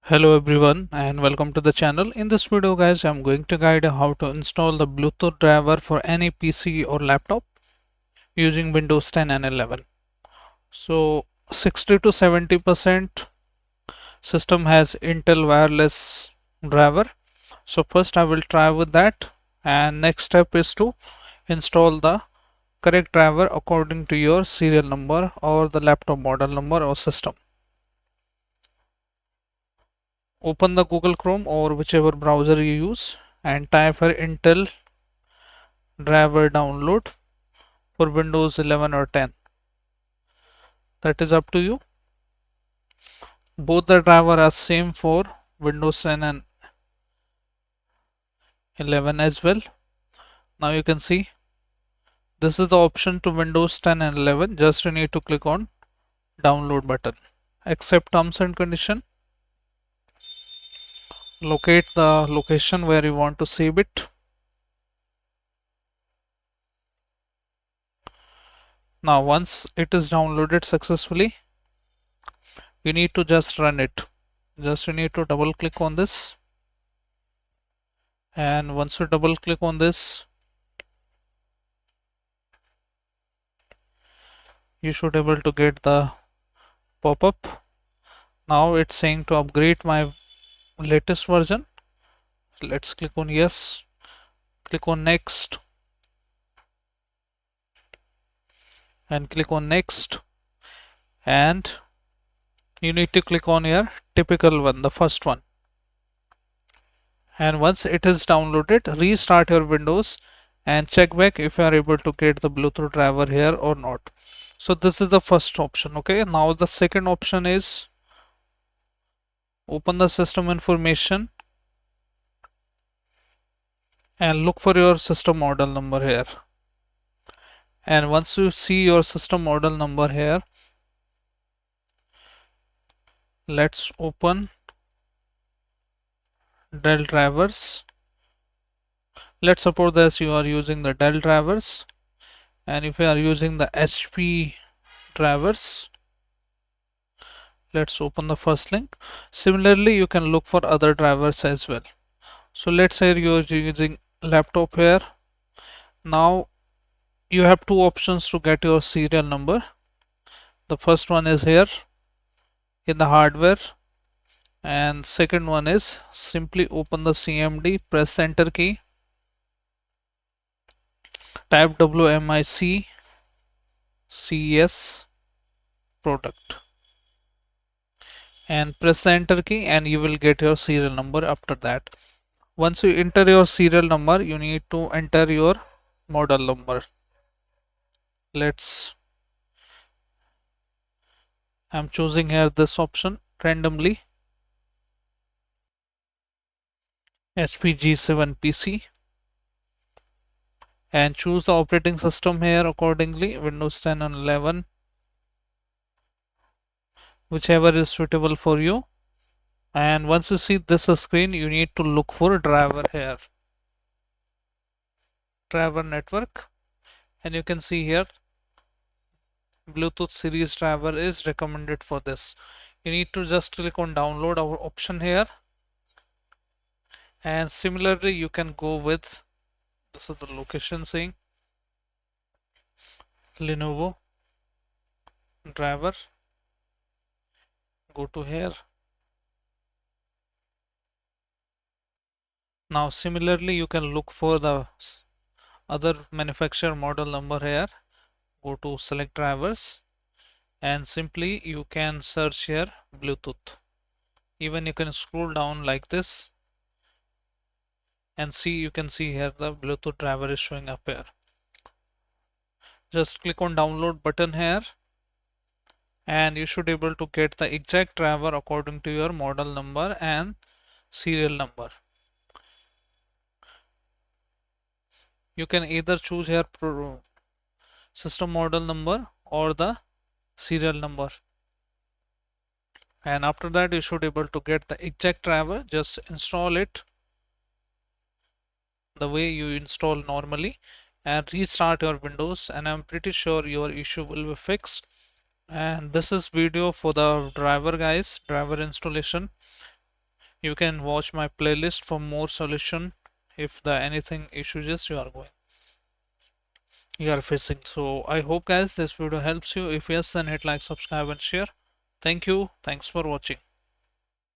Hello everyone and welcome to the channel. In this video guys, I'm going to guide you how to install the Bluetooth driver for any PC or laptop using Windows 10 and 11. So 60 to 70% system has Intel wireless driver. So first I will try with that, and next step is to install the correct driver according to your serial number or the laptop model number or system. Open the Google Chrome or whichever browser you use and type here Intel driver download for Windows 11 or 10. That is up to you. Both the driver are same for Windows 10 and 11 as well. Now you can see this is the option to Windows 10 and 11. Just you need to click on download button. Accept terms and condition. Locate the location where you want to save it. Now once it is downloaded successfully, you need to just run it. Just you need to double click on this, and once you double click on this, you should able to get the pop-up. Now it's saying to upgrade my latest version. So let's click on yes, click on next, and click on next, and you need to click on your typical one, the first one. And once it is downloaded, restart your Windows and check back if you are able to get the Bluetooth driver here or not. So this is the first option. Okay, now the second option is open the system information and look for your system model number here. And once you see your system model number here, let's open Dell drivers. Let's suppose that you are using the Dell drivers, and if you are using the HP drivers, let's open the first link. Similarly, you can look for other drivers as well. So let's say you are using laptop here. Now you have two options to get your serial number. The first one is here in the hardware, and second one is simply open the CMD, press the enter key, type wmic ces product, and press the enter key, and you will get your serial number after that. Once you enter your serial number, you need to enter your model number. I'm choosing here this option randomly, HP G7 PC, and choose the operating system here accordingly, Windows 10 and 11, whichever is suitable for you. And once you see this screen, you need to look for driver here, driver network, and you can see here Bluetooth series driver is recommended for this. You need to just click on download our option here, and similarly you can go with, this is the location saying Lenovo driver. Go to here. Now similarly you can look for the other manufacturer model number here. Go to select drivers, and simply you can search here Bluetooth. Even you can scroll down like this and see, you can see here the Bluetooth driver is showing up here. Just click on download button here, and you should able to get the exact driver according to your model number and serial number. You can either choose here system model number or the serial number, and after that you should able to get the exact driver. Just install it the way you install normally and restart your Windows, and I'm pretty sure your issue will be fixed. And this is video for the driver guys, driver installation. You can watch my playlist for more solution if the anything issues you are facing. So I hope guys this video helps you. If yes, then hit like, subscribe and share. Thank you. Thanks for watching.